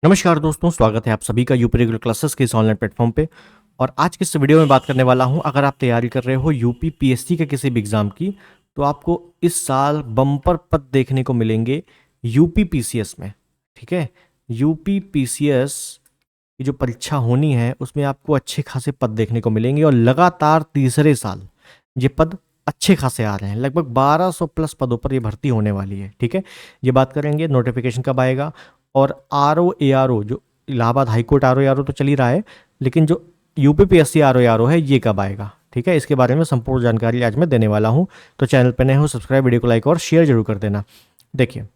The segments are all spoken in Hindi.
नमस्कार दोस्तों, स्वागत है आप सभी का यूपी रेगुलर क्लासेस के इस ऑनलाइन प्लेटफॉर्म पे। और आज की इस वीडियो में बात करने वाला हूं, अगर आप तैयारी कर रहे हो यूपी पीएससी के किसी भी एग्ज़ाम की, तो आपको इस साल बम्पर पद देखने को मिलेंगे यूपी पीसीएस में। ठीक है, यूपी पीसीएस की जो परीक्षा होनी है उसमें आपको अच्छे खासे पद देखने को मिलेंगे और लगातार तीसरे साल ये पद अच्छे खासे आ रहे हैं। लगभग 1200 प्लस पदों पर ये भर्ती होने वाली है। ठीक है, ये बात करेंगे नोटिफिकेशन कब आएगा, और RO ARO जो इलाहाबाद हाईकोर्ट RO ARO तो चल ही रहा है, लेकिन जो यूपीपीएससी RO ARO है ये कब आएगा। ठीक है, इसके बारे में संपूर्ण जानकारी आज मैं देने वाला हूँ। तो चैनल पर नए हो, सब्सक्राइब, वीडियो को लाइक और शेयर जरूर कर देना। देखिए,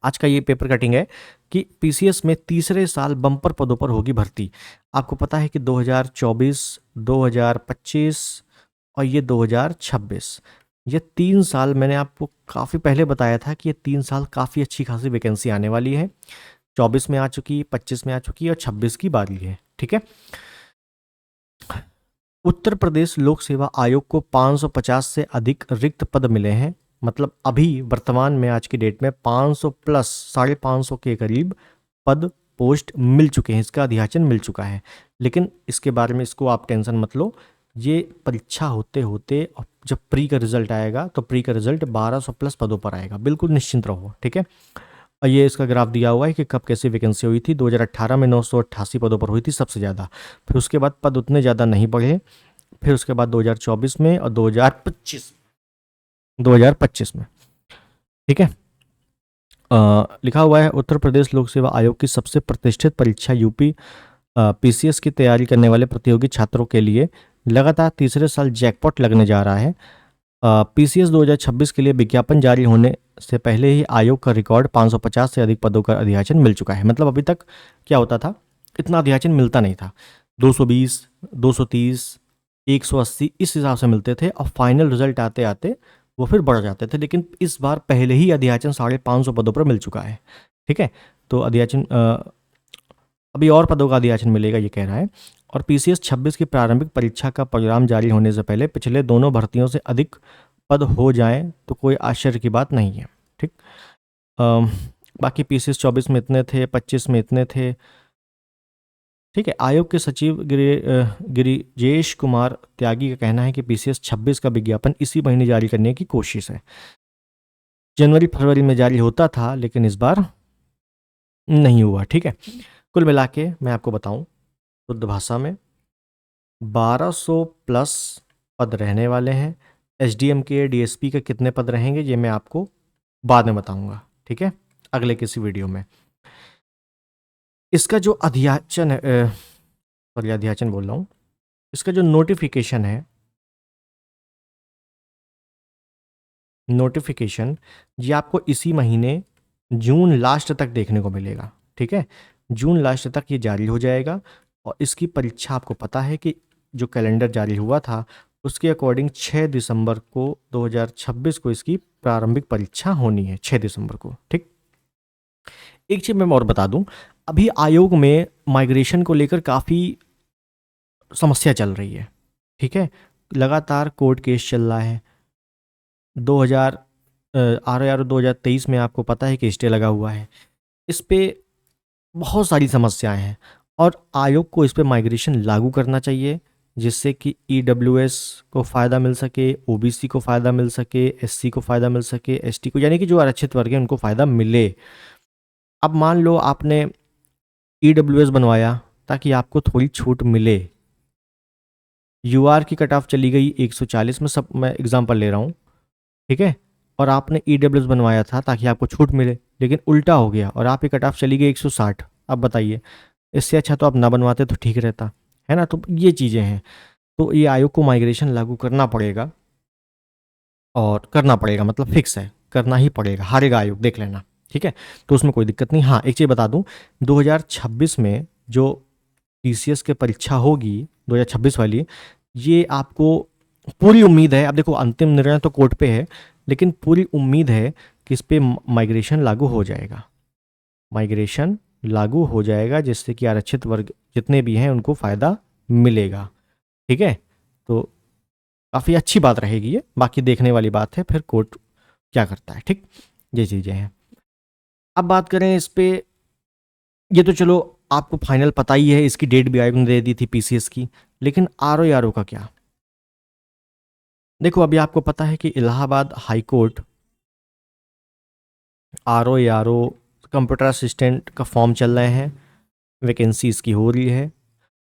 आज का ये पेपर कटिंग है कि पीसीएस में तीसरे साल बम्पर पदों पर होगी भर्ती। आपको पता है कि 2024, 2025 और ये 2026, ये 3 साल मैंने आपको काफ़ी पहले बताया था कि ये 3 साल काफ़ी अच्छी खासी वैकेंसी आने वाली है। 24 में आ चुकी, 25 में आ चुकी और 26 की बारी है। ठीक है, उत्तर प्रदेश लोक सेवा आयोग को 550 से अधिक रिक्त पद मिले हैं। मतलब अभी वर्तमान में आज की डेट में 500 प्लस 550 के करीब पद पोस्ट मिल चुके हैं, इसका अधियाचन मिल चुका है। लेकिन इसके बारे में इसको आप टेंशन मत लो, ये परीक्षा होते होते जब प्री का रिजल्ट आएगा तो प्री का रिजल्ट 1200 प्लस पदों पर आएगा, बिल्कुल निश्चिंत रहो। ठीक है, और ये इसका ग्राफ दिया हुआ है कि कब कैसी वैकेंसी हुई थी। 2018 में 988 पदों पर हुई थी सबसे ज़्यादा, फिर उसके बाद पद उतने ज़्यादा नहीं बढ़े, फिर उसके बाद 2024 में और 2025 में। ठीक है, लिखा हुआ है उत्तर प्रदेश लोक सेवा आयोग की सबसे प्रतिष्ठित परीक्षा यूपी पीसीएस की तैयारी करने वाले प्रतियोगी छात्रों के लिए लगातार तीसरे साल जैकपॉट लगने जा रहा है। पीसीएस 2026 के लिए विज्ञापन जारी होने से पहले ही आयोग का रिकॉर्ड 550 से अधिक पदों का अधियाचन मिल चुका है। मतलब अभी तक क्या होता था, इतना अधियाचन मिलता नहीं था। 220, 230, 180 इस हिसाब से मिलते थे और फाइनल रिजल्ट आते आते वो फिर बढ़ जाते थे। लेकिन इस बार पहले ही अधियाचन 550 पदों पर मिल चुका है। ठीक है, तो अधियाचन अभी और पदों का अधियाचन मिलेगा ये कह रहा है। और पीसीएस 26 की प्रारंभिक परीक्षा का परिणाम जारी होने से पहले पिछले दोनों भर्तियों से अधिक पद हो जाएं तो कोई आश्चर्य की बात नहीं है। ठीक, बाकी पीसीएस 24 में इतने थे, 25 में इतने थे। ठीक है, आयोग के सचिव गिरिजेश कुमार त्यागी का कहना है कि पीसीएस 26 का विज्ञापन इसी महीने जारी करने की कोशिश है। जनवरी फरवरी में जारी होता था लेकिन इस बार नहीं हुआ। ठीक है, कुल मिला के मैं आपको बताऊं शुद्ध भाषा में 1200 प्लस पद रहने वाले हैं। एसडीएम के, डीएसपी के कितने पद रहेंगे ये मैं आपको बाद में बताऊंगा। ठीक है, अगले किसी वीडियो में। इसका जो अधियाचन है, सॉरी अधियाचन बोल रहा हूँ, इसका जो नोटिफिकेशन ये आपको इसी महीने जून लास्ट तक देखने को मिलेगा। ठीक है, जून लास्ट तक ये जारी हो जाएगा। और इसकी परीक्षा आपको पता है कि जो कैलेंडर जारी हुआ था उसके अकॉर्डिंग 6 दिसंबर को 2026 को इसकी प्रारंभिक परीक्षा होनी है, 6 दिसंबर को। ठीक, एक चीज़ मैं और बता दूं, अभी आयोग में माइग्रेशन को लेकर काफ़ी समस्या चल रही है। ठीक है, लगातार कोर्ट केस चल रहा है। 2000 RO 2023 में आपको पता है कि स्टे लगा हुआ है। इस पे बहुत सारी समस्याएं हैं और आयोग को इस पे माइग्रेशन लागू करना चाहिए, जिससे कि ईडब्ल्यूएस को फ़ायदा मिल सके, ओबीसी को फ़ायदा मिल सके, एससी को फ़ायदा मिल सके, एसटी को, यानी कि जो आरक्षित वर्ग है उनको फ़ायदा मिले। अब मान लो आपने ईडब्ल्यूएस बनवाया ताकि आपको थोड़ी छूट मिले। यूआर की कट ऑफ चली गई 140 में, सब मैं एग्जाम्पल ले रहा हूँ। ठीक है, और आपने ईडब्ल्यूएस बनवाया था ताकि आपको छूट मिले, लेकिन उल्टा हो गया और आप की कट ऑफ चली गई 160। अब बताइए, इससे अच्छा तो आप ना बनवाते तो ठीक रहता है ना। तो ये चीज़ें हैं, तो ये आयोग को माइग्रेशन लागू करना पड़ेगा, और करना पड़ेगा मतलब फिक्स है, करना ही पड़ेगा, हारेगा आयोग देख लेना। ठीक है, तो उसमें कोई दिक्कत नहीं। हाँ, एक चीज़ बता दूं, 2026 में जो टीसीएस की परीक्षा होगी 2026 वाली, ये आपको पूरी उम्मीद है, अब देखो अंतिम निर्णय तो कोर्ट पे है, लेकिन पूरी उम्मीद है कि इस पे माइग्रेशन लागू हो जाएगा। माइग्रेशन लागू हो जाएगा जिससे कि आरक्षित वर्ग जितने भी हैं उनको फ़ायदा मिलेगा। ठीक है, तो काफ़ी अच्छी बात रहेगी ये, बाकी देखने वाली बात है फिर कोर्ट क्या करता है। ठीक, ये चीज़ें हैं। अब बात करें इस पे ये तो चलो आपको फाइनल पता ही है, इसकी डेट भी आयोग ने दे दी थी पीसीएस की। लेकिन आरओ का क्या? देखो, अभी आपको पता है कि Allahabad high court RO computer assistant का फॉर्म चल रहे हैं, वैकेंसी इसकी हो रही है,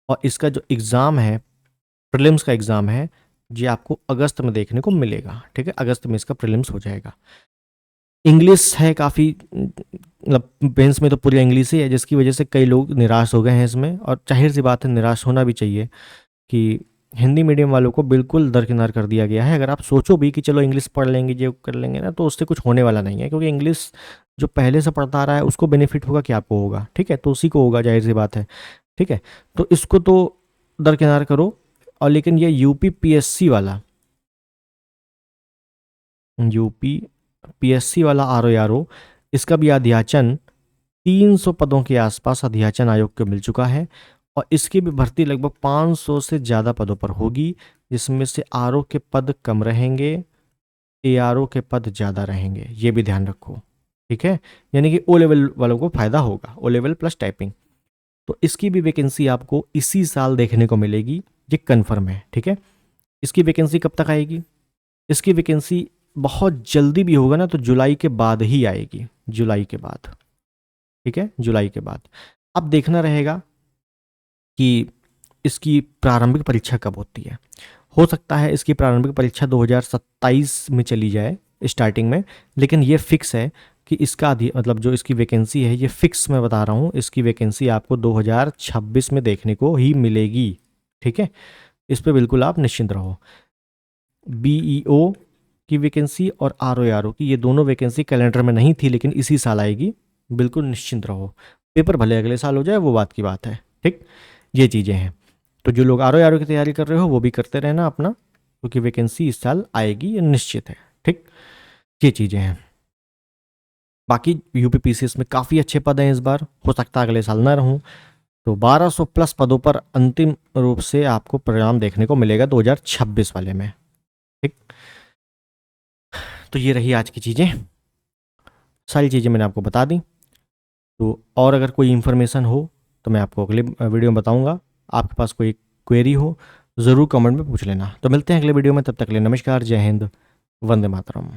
और इसका जो एग्ज़ाम है, प्रीलिम्स का एग्ज़ाम है, ये आपको अगस्त में देखने को मिलेगा। ठीक है, अगस्त में इसका प्रीलिम्स हो जाएगा। इंग्लिश है काफ़ी, मतलब मेंस में तो पूरी इंग्लिश ही है, जिसकी वजह से कई लोग निराश हो गए हैं इसमें, और जाहिर सी बात है निराश होना भी चाहिए कि हिंदी मीडियम वालों को बिल्कुल दरकिनार कर दिया गया है। अगर आप सोचो भी कि चलो इंग्लिश पढ़ लेंगे, ये कर लेंगे ना, तो उससे कुछ होने वाला नहीं है, क्योंकि इंग्लिश जो पहले से पढ़ता आ रहा है उसको बेनिफिट होगा कि आपको होगा। ठीक है, तो उसी को होगा, जाहिर सी बात है। ठीक है, तो इसको तो दरकिनार करो। और लेकिन ये यूपी पीएससी वाला आरओ इसका भी अध्याचन 300 पदों के आसपास अध्याचन आयोग को मिल चुका है, और इसकी भी भर्ती लगभग 500 से ज़्यादा पदों पर होगी, जिसमें से आरओ के पद कम रहेंगे, एआरओ के पद ज़्यादा रहेंगे, ये भी ध्यान रखो। ठीक है, यानी कि ओ लेवल वालों को फायदा होगा, ओ लेवल प्लस टाइपिंग। तो इसकी भी वैकेंसी आपको इसी साल देखने को मिलेगी, ये कन्फर्म है। ठीक है, इसकी वैकेंसी कब तक आएगी? इसकी वैकेंसी बहुत जल्दी भी होगा ना, तो जुलाई के बाद ही आएगी, जुलाई के बाद। ठीक है, जुलाई के बाद। अब देखना रहेगा कि इसकी प्रारंभिक परीक्षा कब होती है। हो सकता है इसकी प्रारंभिक परीक्षा 2027 में चली जाए स्टार्टिंग में, लेकिन ये फिक्स है कि इसका मतलब जो इसकी वैकेंसी है, ये फिक्स मैं बता रहा हूँ, इसकी वैकेंसी आपको 2026 में देखने को ही मिलेगी। ठीक है, इस पर बिल्कुल आप निश्चिंत रहो। बीईओ की वैकेंसी और आरओ की, ये दोनों वैकेंसी कैलेंडर में नहीं थी, लेकिन इसी साल आएगी, बिल्कुल निश्चिंत रहो। पेपर भले अगले साल हो जाए, वो बात की बात है। ठीक, ये चीज़ें हैं। तो जो लोग आरओ की तैयारी कर रहे हो वो भी करते रहना अपना, क्योंकि वैकेंसी इस साल आएगी, ये निश्चित है। ठीक, ये चीज़ें हैं। बाकी यूपी पीसीएस में काफ़ी अच्छे पद हैं इस बार, हो सकता है अगले साल ना रहूँ। तो 1200 प्लस पदों पर अंतिम रूप से आपको परिणाम देखने को मिलेगा 2026 वाले में। ठीक, तो ये रही आज की चीज़ें, सारी चीज़ें मैंने आपको बता दी। तो और अगर कोई इन्फॉर्मेशन हो तो मैं आपको अगले वीडियो में बताऊंगा। आपके पास कोई क्वेरी हो ज़रूर कमेंट में पूछ लेना। तो मिलते हैं अगले वीडियो में, तब तक के लिए नमस्कार, जय हिंद, वंदे मातरम।